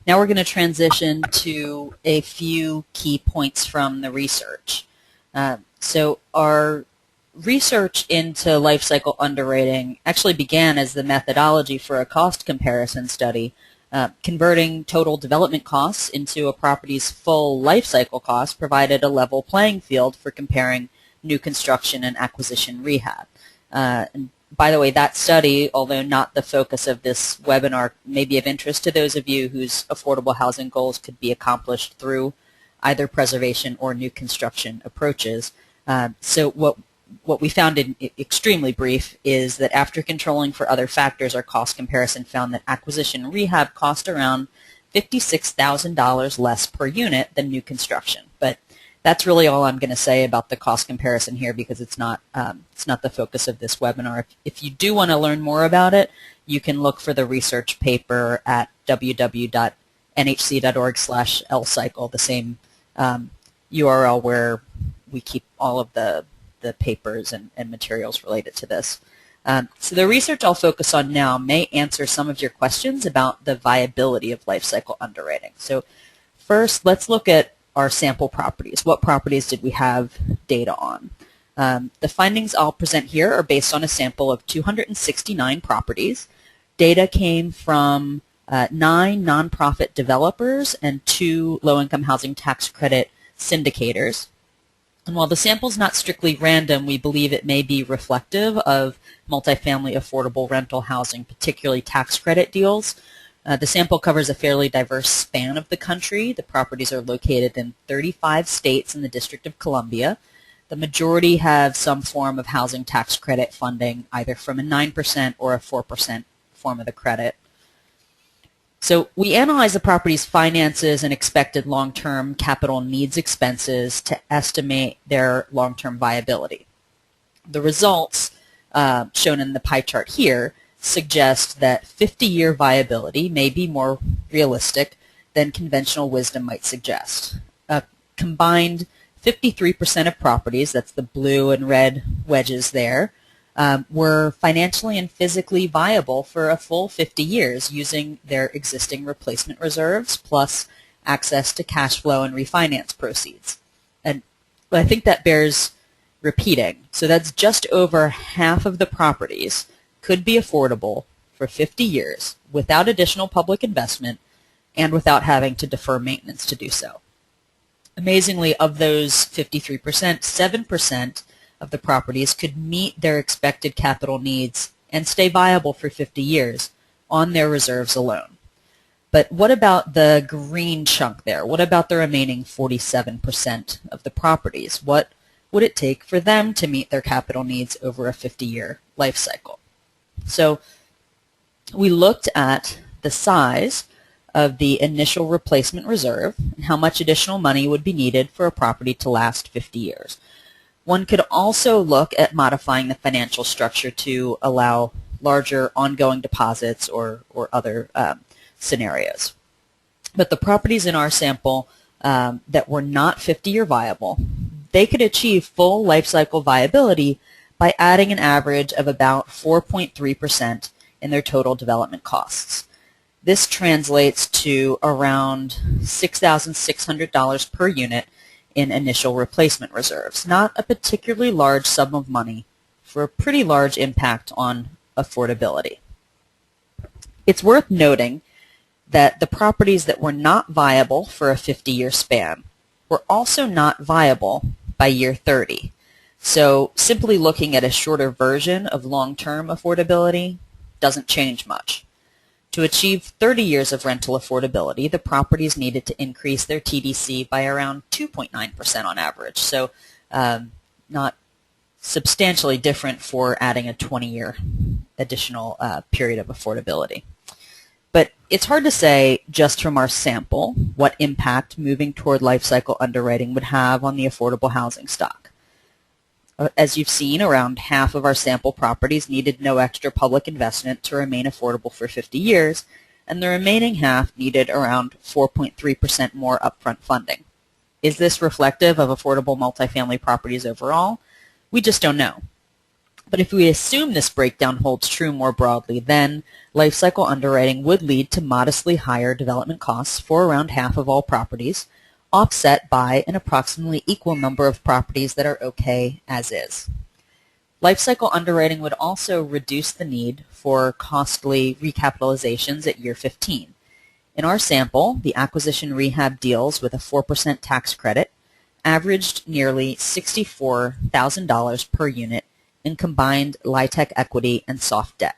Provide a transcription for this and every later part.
Now we're going to transition to a few key points from the research. So our research into life cycle underwriting actually began as the methodology for a cost comparison study, converting total development costs into a property's full life cycle cost provided a level playing field for comparing new construction and acquisition rehab. And by the way, that study, although not the focus of this webinar, may be of interest to those of you whose affordable housing goals could be accomplished through either preservation or new construction approaches. So what we found in extremely brief is that after controlling for other factors, our cost comparison found that acquisition rehab cost around $56,000 less per unit than new construction. But that's really all I'm going to say about the cost comparison here, because it's not the focus of this webinar. If you do want to learn more about it, you can look for the research paper at www.nhc.org/lcycle, the same URL where we keep all of the papers and materials related to this. So the research I'll focus on now may answer some of your questions about the viability of life cycle underwriting. So first, let's look at our sample properties. What properties did we have data on? The findings I'll present here are based on a sample of 269 properties. Data came from 9 nonprofit developers and 2 low-income housing tax credit syndicators. And while the sample is not strictly random, we believe it may be reflective of multifamily affordable rental housing, particularly tax credit deals. The sample covers a fairly diverse span of the country. The properties are located in 35 states in the District of Columbia. The majority have some form of housing tax credit funding, either from a 9% or a 4% form of the credit. So we analyze the property's finances and expected long-term capital needs expenses to estimate their long-term viability. The results shown in the pie chart here suggest that 50-year viability may be more realistic than conventional wisdom might suggest. A combined 53% of properties, that's the blue and red wedges there, were financially and physically viable for a full 50 years using their existing replacement reserves plus access to cash flow and refinance proceeds. And I think that bears repeating. So that's just over half of the properties could be affordable for 50 years without additional public investment and without having to defer maintenance to do so. Amazingly, of those 53%, 7% of the properties could meet their expected capital needs and stay viable for 50 years on their reserves alone. But what about the green chunk there? What about the remaining 47% of the properties? What would it take for them to meet their capital needs over a 50-year life cycle? So we looked at the size of the initial replacement reserve and how much additional money would be needed for a property to last 50 years. One could also look at modifying the financial structure to allow larger ongoing deposits or other scenarios. But the properties in our sample that were not 50-year viable, they could achieve full life cycle viability by adding an average of about 4.3% in their total development costs. This translates to around $6,600 per unit in initial replacement reserves, not a particularly large sum of money for a pretty large impact on affordability. It's worth noting that the properties that were not viable for a 50-year span were also not viable by year 30. So simply looking at a shorter version of long-term affordability doesn't change much. To achieve 30 years of rental affordability, the properties needed to increase their TDC by around 2.9% on average, so not substantially different for adding a 20-year additional period of affordability. But it's hard to say just from our sample what impact moving toward life cycle underwriting would have on the affordable housing stock. As you've seen, around half of our sample properties needed no extra public investment to remain affordable for 50 years, and the remaining half needed around 4.3% more upfront funding. Is this reflective of affordable multifamily properties overall? We just don't know. But if we assume this breakdown holds true more broadly, then lifecycle underwriting would lead to modestly higher development costs for around half of all properties, offset by an approximately equal number of properties that are okay as is. Lifecycle underwriting would also reduce the need for costly recapitalizations at year 15. In our sample, the acquisition rehab deals with a 4% tax credit averaged nearly $64,000 per unit in combined LIHTC equity and soft debt.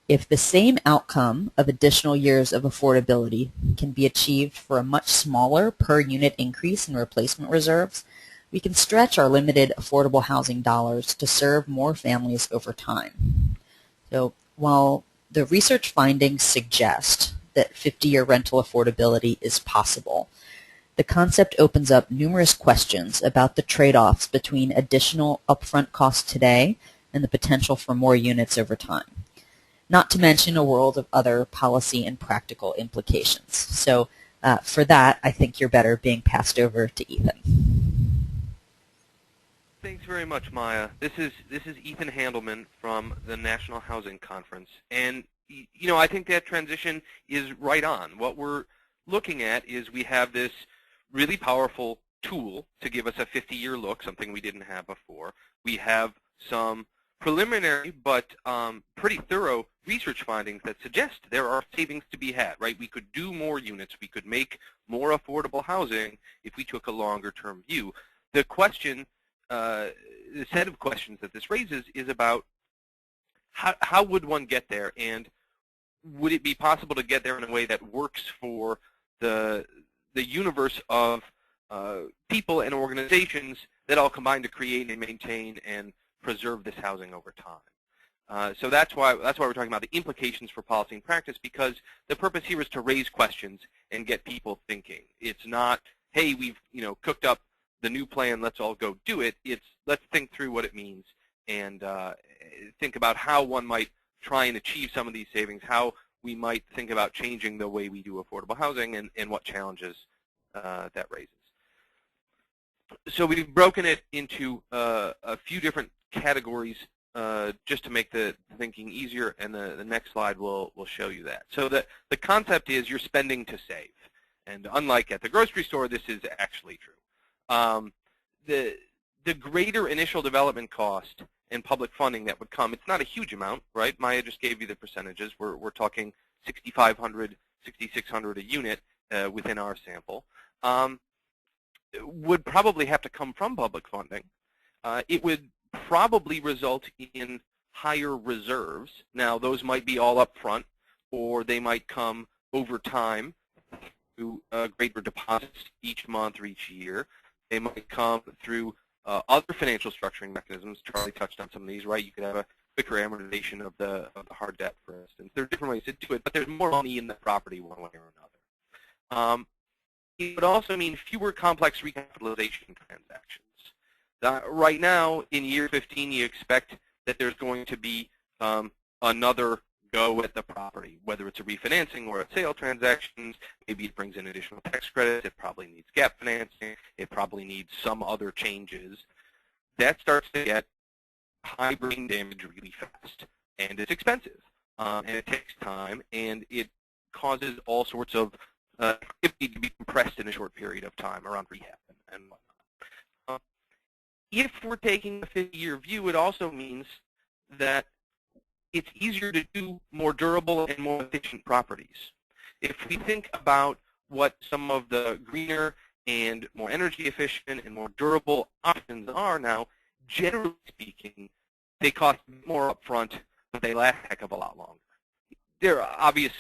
If the same outcome of additional years of affordability can be achieved for a much smaller per unit increase in replacement reserves, we can stretch our limited affordable housing dollars to serve more families over time. So while the research findings suggest that 50-year rental affordability is possible, the concept opens up numerous questions about the trade-offs between additional upfront costs today and the potential for more units over time, not to mention a world of other policy and practical implications. So for that, I think you're better being passed over to Ethan. Thanks very much, Maya. This is Ethan Handelman from the National Housing Conference, and I think that transition is right on. What we're looking at is we have this really powerful tool to give us a 50-year look, something we didn't have before. We have some preliminary but pretty thorough research findings that suggest there are savings to be had, right? We could do more units. We could make more affordable housing if we took a longer-term view. The question, the set of questions that this raises is about how would one get there, and would it be possible to get there in a way that works for the universe of people and organizations that all combine to create and maintain and preserve this housing over time. So that's why we're talking about the implications for policy and practice, because the purpose here is to raise questions and get people thinking. It's not, hey, we've cooked up the new plan, let's all go do it. It's let's think through what it means and think about how one might try and achieve some of these savings, how we might think about changing the way we do affordable housing, and what challenges that raises. So we've broken it into a few different categories just to make the thinking easier, and the next slide will show you that. So the concept is you're spending to save, and unlike at the grocery store, this is actually true. The greater initial development cost and public funding that would come, it's not a huge amount, right? Maya just gave you the percentages. We're talking $6,500, $6,600 a unit within our sample. Would probably have to come from public funding. It would probably result in higher reserves. Now, those might be all up front, or they might come over time through greater deposits each month or each year. They might come through other financial structuring mechanisms. Charlie touched on some of these, right? You could have a quicker amortization of the hard debt, for instance. There are different ways to do it, but there's more money in the property one way or another. It would also mean fewer complex recapitalization transactions. Right now, in year 15, you expect that there's going to be another go at the property, whether it's a refinancing or a sale transactions. Maybe it brings in additional tax credits. It probably needs gap financing. It probably needs some other changes. That starts to get high brain damage really fast, and it's expensive, and it takes time, and it causes all sorts of activity to be compressed in a short period of time around rehab and whatnot. If we're taking a 50-year view, it also means that it's easier to do more durable and more efficient properties. If we think about what some of the greener and more energy efficient and more durable options are now, generally speaking, they cost more upfront, but they last a heck of a lot longer. There are obvious,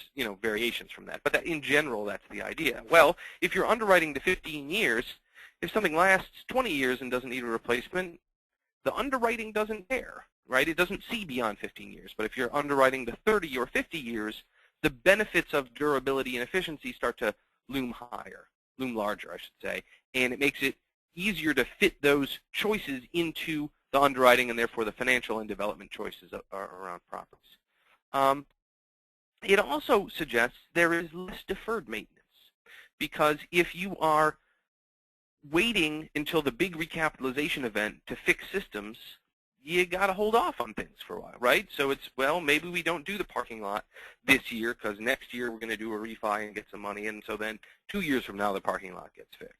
variations from that, but in general, that's the idea. Well, if you're underwriting to 15 years, if something lasts 20 years and doesn't need a replacement, the underwriting doesn't care, right? It doesn't see beyond 15 years. But if you're underwriting to 30 or 50 years, the benefits of durability and efficiency start to loom larger, I should say, and it makes it easier to fit those choices into the underwriting and therefore the financial and development choices around properties. It also suggests there is less deferred maintenance, because if you are waiting until the big recapitalization event to fix systems, you got to hold off on things for a while, right? So it's, well, maybe we don't do the parking lot this year because next year we're going to do a refi and get some money in, so then 2 years from now the parking lot gets fixed.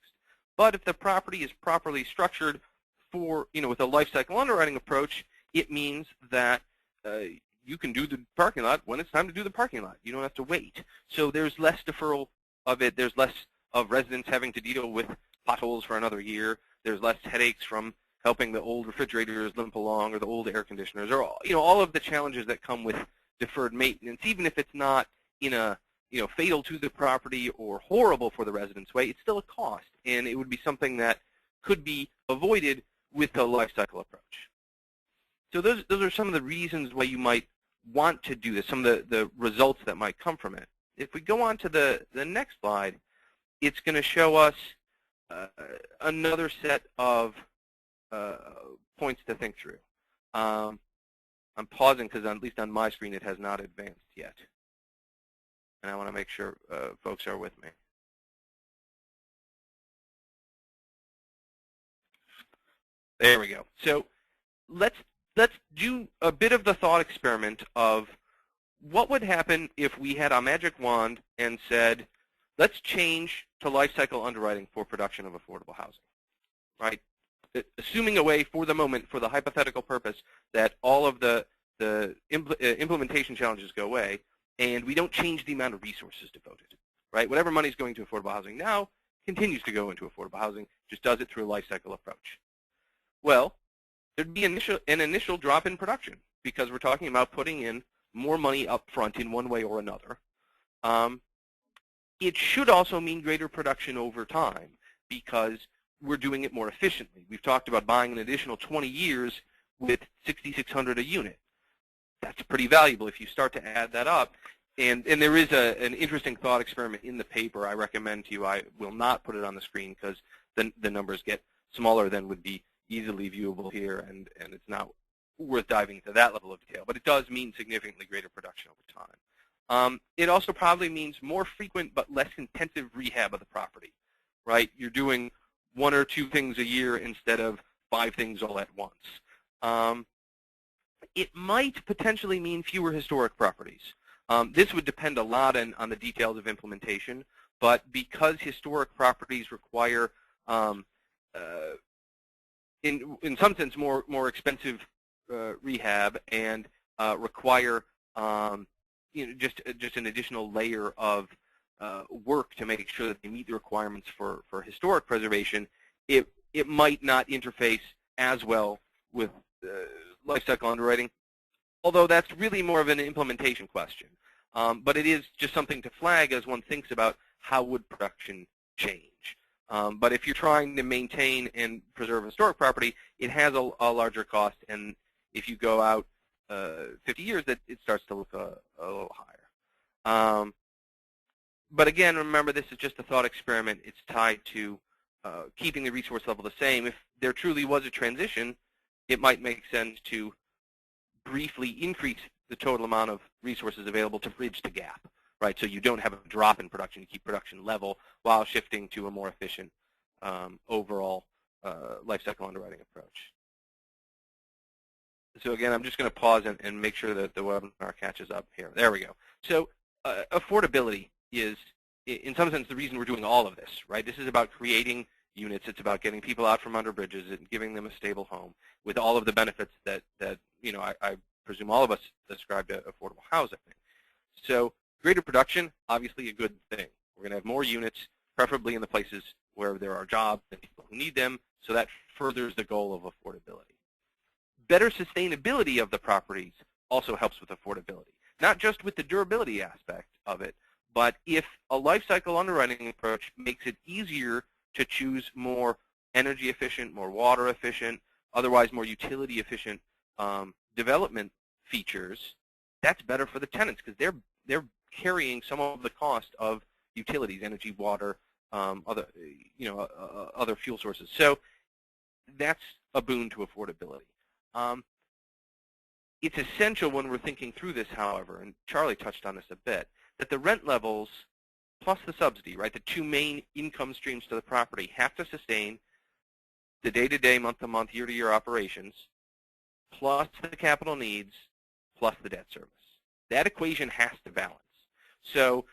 But if the property is properly structured for, with a life cycle underwriting approach, it means that you can do the parking lot when it's time to do the parking lot. You don't have to wait. So there's less deferral of it. There's less of residents having to deal with potholes for another year. There's less headaches from helping the old refrigerators limp along or the old air conditioners, or all of the challenges that come with deferred maintenance. Even if it's not in a fatal to the property or horrible for the residents' way, it's still a cost, and it would be something that could be avoided with a life cycle approach. So those are some of the reasons why you might want to do this, some of the results that might come from it. If we go on to the next slide, it's going to show us another set of points to think through. I'm pausing because at least on my screen it has not advanced yet. And I want to make sure folks are with me. There we go. So let's do a bit of the thought experiment of what would happen if we had a magic wand and said, let's change to life cycle underwriting for production of affordable housing, right? Assuming away for the moment, for the hypothetical purpose, that all of the implementation challenges go away, and we don't change the amount of resources devoted, right? Whatever money is going to affordable housing now continues to go into affordable housing, just does it through a life cycle approach. Well, there'd be an initial drop in production because we're talking about putting in more money up front in one way or another. It should also mean greater production over time because we're doing it more efficiently. We've talked about buying an additional 20 years with $6,600 a unit. That's pretty valuable if you start to add that up. And there is an interesting thought experiment in the paper I recommend to you. I will not put it on the screen because the numbers get smaller than would be easily viewable here, and it's not worth diving into that level of detail. But it does mean significantly greater production over time. It also probably means more frequent but less intensive rehab of the property, right? You're doing 1 or 2 things a year instead of 5 things all at once. It might potentially mean fewer historic properties. This would depend a lot on the details of implementation, but because historic properties require, in some sense, more expensive rehab and require just an additional layer of work to make sure that they meet the requirements for historic preservation, it might not interface as well with life cycle underwriting, although that's really more of an implementation question. But it is just something to flag as one thinks about how would production change. But if you're trying to maintain and preserve historic property, it has a larger cost, and if you go out 50 years, it starts to look a little higher. But again, remember, this is just a thought experiment. It's tied to keeping the resource level the same. If there truly was a transition, it might make sense to briefly increase the total amount of resources available to bridge the gap, right? So you don't have a drop in production. You keep production level while shifting to a more efficient overall life cycle underwriting approach. So again, I'm just going to pause and make sure that the webinar catches up here. There we go. So affordability is, in some sense, the reason we're doing all of this, right? This is about creating units. It's about getting people out from under bridges and giving them a stable home with all of the benefits that I presume all of us ascribe to affordable housing. So greater production, obviously a good thing. We're going to have more units, preferably in the places where there are jobs and people who need them, so that furthers the goal of affordability. Better sustainability of the properties also helps with affordability, not just with the durability aspect of it, but if a life cycle underwriting approach makes it easier to choose more energy efficient, more water efficient, otherwise more utility efficient development features, that's better for the tenants because they're carrying some of the cost of utilities, energy, water, other fuel sources. So that's a boon to affordability. It's essential when we're thinking through this, however, and Charlie touched on this a bit, that the rent levels plus the subsidy, right, the 2 main income streams to the property have to sustain the day-to-day, month-to-month, year-to-year operations plus the capital needs plus the debt service. That equation has to balance. So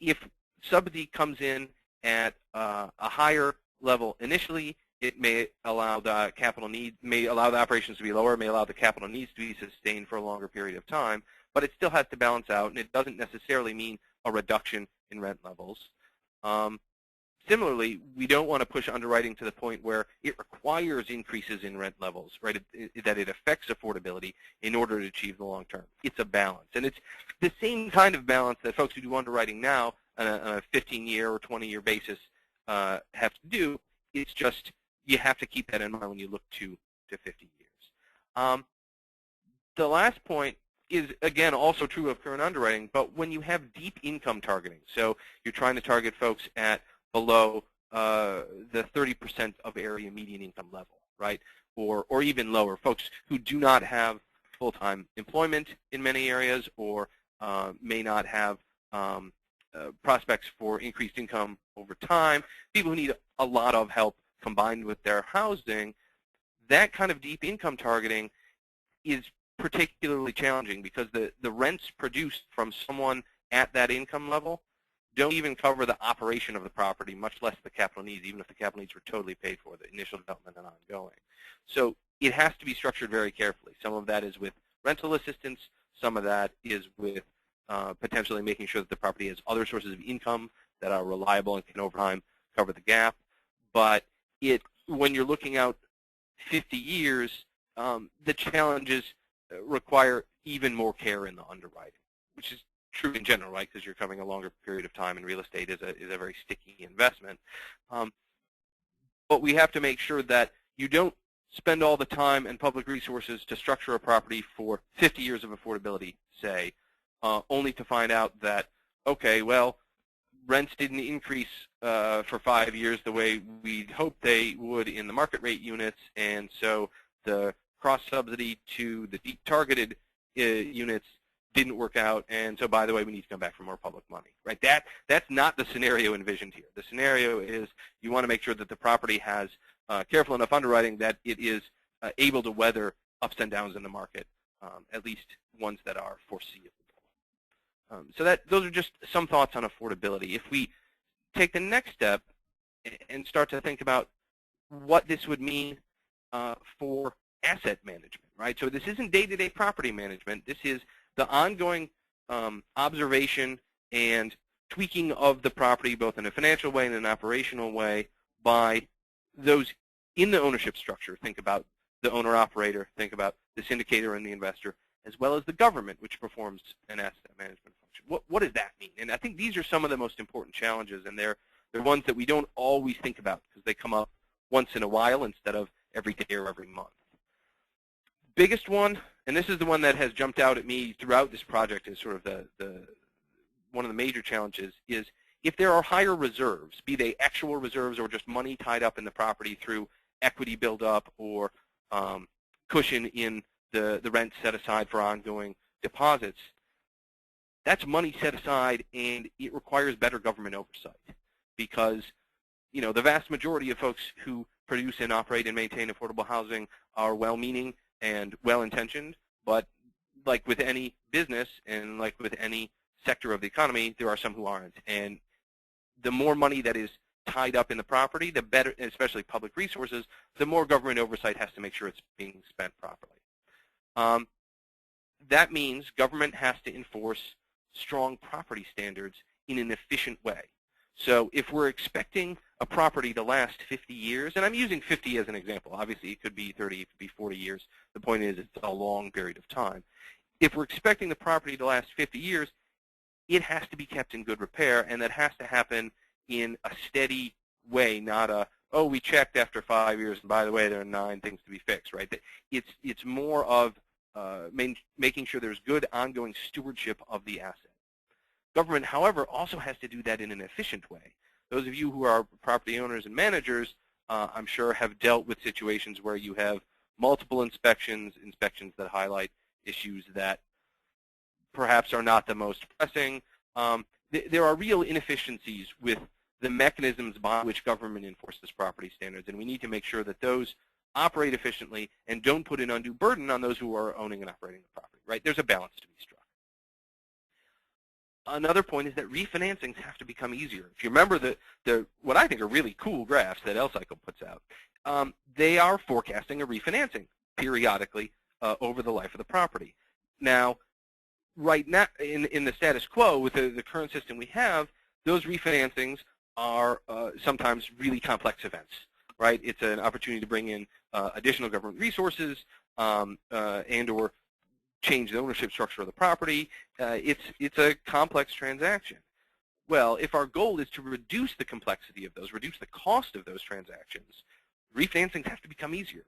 if subsidy comes in at a higher level initially, it may allow the capital needs, may allow the operations to be lower, may allow the capital needs to be sustained for a longer period of time, but it still has to balance out, and it doesn't necessarily mean a reduction in rent levels. Similarly, we don't want to push underwriting to the point where it requires increases in rent levels, right? That it affects affordability in order to achieve the long term. It's a balance, and it's the same kind of balance that folks who do underwriting now on a 15-year or 20-year basis have to do. It's just you have to keep that in mind when you look to 50 years. The last point is, again, also true of current underwriting, but when you have deep income targeting, so you're trying to target folks at below the 30% of area median income level, right? Or even lower, folks who do not have full-time employment in many areas or may not have prospects for increased income over time, people who need a lot of help combined with their housing. That kind of deep income targeting is particularly challenging because the rents produced from someone at that income level don't even cover the operation of the property, much less the capital needs, even if the capital needs were totally paid for, the initial development and ongoing. So it has to be structured very carefully. Some of that is with rental assistance. Some of that is with potentially making sure that the property has other sources of income that are reliable and can over time cover the gap. But when you're looking out 50 years, the challenges require even more care in the underwriting, which is true in general, right? Because you're covering a longer period of time, and real estate is a very sticky investment. But we have to make sure that you don't spend all the time and public resources to structure a property for 50 years of affordability, say, only to find out that, okay, well, rents didn't increase for 5 years the way we'd hoped they would in the market rate units, and so the cross-subsidy to the deep targeted units didn't work out, and so, by the way, we need to come back for more public money, right? That's not the scenario envisioned here. The scenario is you want to make sure that the property has careful enough underwriting that it is able to weather ups and downs in the market, at least ones that are foreseeable. So those are just some thoughts on affordability. If we take the next step and start to think about what this would mean for asset management, right? So this isn't day-to-day property management. This is the ongoing observation and tweaking of the property, both in a financial way and an operational way, by those in the ownership structure. Think about the owner-operator, think about the syndicator and the investor, as well as the government, which performs an asset management function. What does that mean? And I think these are some of the most important challenges, and they're ones that we don't always think about because they come up once in a while instead of every day or every month. Biggest one, and this is the one that has jumped out at me throughout this project as sort of one of the major challenges, is if there are higher reserves, be they actual reserves or just money tied up in the property through equity buildup or cushion in the rent set aside for ongoing deposits, that's money set aside, and it requires better government oversight because, you know, the vast majority of folks who produce and operate and maintain affordable housing are well-meaning and well-intentioned, but like with any business and like with any sector of the economy, there are some who aren't. And the more money that is tied up in the property, the better, especially public resources, the more government oversight has to make sure it's being spent properly. That means government has to enforce strong property standards in an efficient way. So if we're expecting a property to last 50 years, and I'm using 50 as an example. Obviously, it could be 30, it could be 40 years. The point is it's a long period of time. If we're expecting the property to last 50 years, it has to be kept in good repair, and that has to happen in a steady way, not a, oh, we checked after 5 years, and by the way, there are 9 things to be fixed, right? It's more of making sure there's good ongoing stewardship of the asset. Government, however, also has to do that in an efficient way. Those of you who are property owners and managers, I'm sure, have dealt with situations where you have multiple inspections that highlight issues that perhaps are not the most pressing. There are real inefficiencies with the mechanisms by which government enforces property standards, and we need to make sure that those operate efficiently, and don't put an undue burden on those who are owning and operating the property, right? There's a balance to be struck. Another point is that refinancings have to become easier. If you remember what I think are really cool graphs that Lifecycle puts out, they are forecasting a refinancing periodically over the life of the property. Now, right now, in the status quo with the current system we have, those refinancings are sometimes really complex events, right? It's an opportunity to bring in additional government resources and or change the ownership structure of the property. It's a complex transaction. Well, if our goal is to reduce the complexity of those, reduce the cost of those transactions, refinancings have to become easier.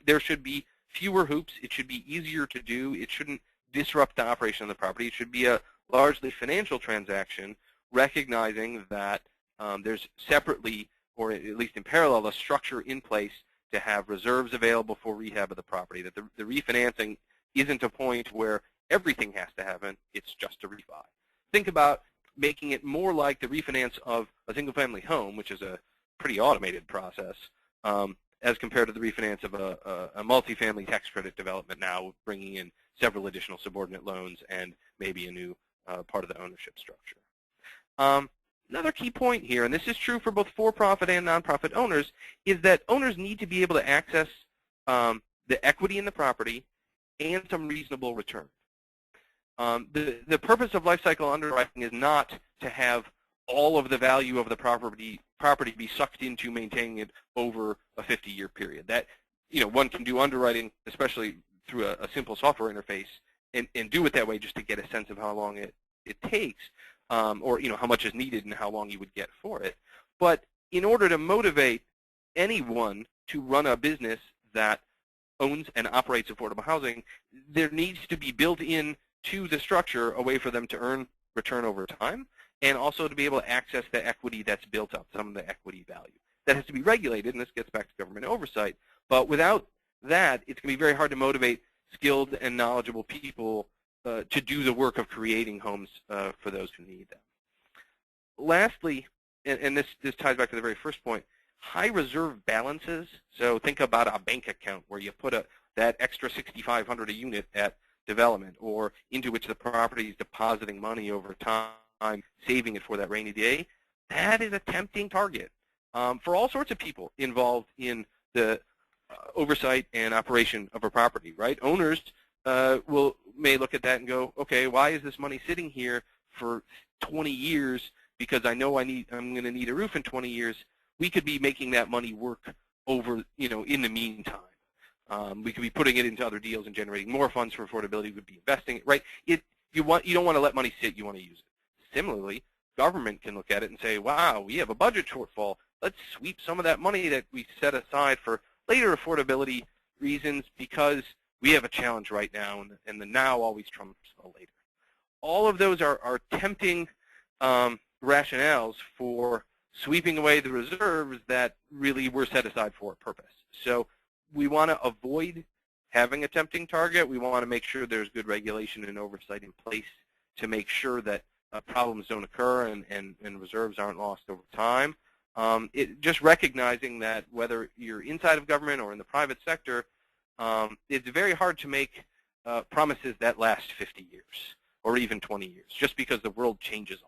There should be fewer hoops. It should be easier to do. It shouldn't disrupt the operation of the property. It should be a largely financial transaction, recognizing that there's separately, or at least in parallel, a structure in place to have reserves available for rehab of the property, that the refinancing isn't a point where everything has to happen. It's just a refi. Think about making it more like the refinance of a single-family home, which is a pretty automated process, as compared to the refinance of a multifamily tax credit development now, bringing in several additional subordinate loans and maybe a new part of the ownership structure. Another key point here, and this is true for both for-profit and nonprofit owners, is that owners need to be able to access the equity in the property and some reasonable return. The purpose of lifecycle underwriting is not to have all of the value of the property be sucked into maintaining it over a 50-year period. That, one can do underwriting, especially through a simple software interface, and do it that way just to get a sense of how long it takes, or how much is needed and how long you would get for it. But in order to motivate anyone to run a business that owns and operates affordable housing, there needs to be built in to the structure a way for them to earn return over time, and also to be able to access the equity that's built up, some of the equity value. That has to be regulated, and this gets back to government oversight. But without that, it's going to be very hard to motivate skilled and knowledgeable people to do the work of creating homes for those who need them. Lastly, and this ties back to the very first point, high reserve balances. So think about a bank account where you put that extra $6,500 a unit at development, or into which the property is depositing money over time, saving it for that rainy day. That is a tempting target for all sorts of people involved in the oversight and operation of a property, right? Owners may look at that and go, okay, why is this money sitting here for 20 years? Because I know I'm going to need a roof in 20 years. We could be making that money work over, in the meantime. We could be putting it into other deals and generating more funds for affordability. We would be investing it, right? You don't want to let money sit. You want to use it. Similarly, government can look at it and say, wow, we have a budget shortfall. Let's sweep some of that money that we set aside for later affordability reasons because we have a challenge right now, and the now always trumps the later. All of those are tempting rationales for sweeping away the reserves that really were set aside for a purpose. So we want to avoid having a tempting target. We want to make sure there's good regulation and oversight in place to make sure that problems don't occur and reserves aren't lost over time. Just recognizing that whether you're inside of government or in the private sector, it's very hard to make promises that last 50 years or even 20 years, just because the world changes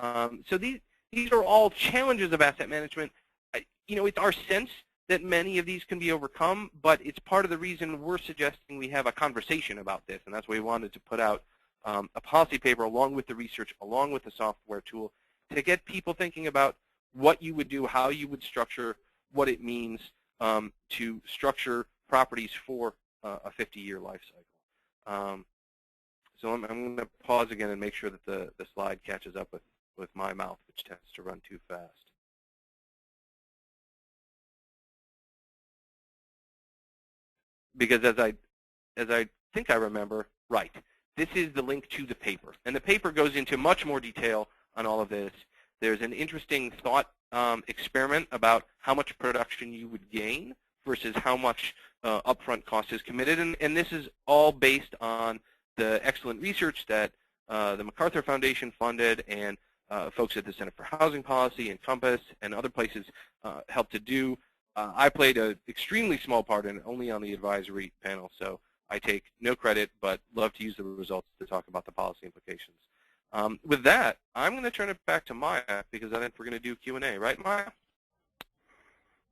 a lot. So these are all challenges of asset management. It's our sense that many of these can be overcome, but it's part of the reason we're suggesting we have a conversation about this, and that's why we wanted to put out a policy paper along with the research, along with the software tool, to get people thinking about what you would do, how you would structure, what it means to structure properties for a 50-year life cycle. So I'm going to pause again and make sure that the slide catches up with my mouth, which tends to run too fast. Because as I think I remember, right, this is the link to the paper. And the paper goes into much more detail on all of this. There's an interesting thought experiment about how much production you would gain versus how much upfront cost is committed. And this is all based on the excellent research that the MacArthur Foundation funded and folks at the Center for Housing Policy and Compass and other places helped to do I played an extremely small part in it, only on the advisory panel, so I take no credit, but love to use the results to talk about the policy implications. With that, I'm going to turn it back to Maya because I think we're going to do Q&A. Right, Maya?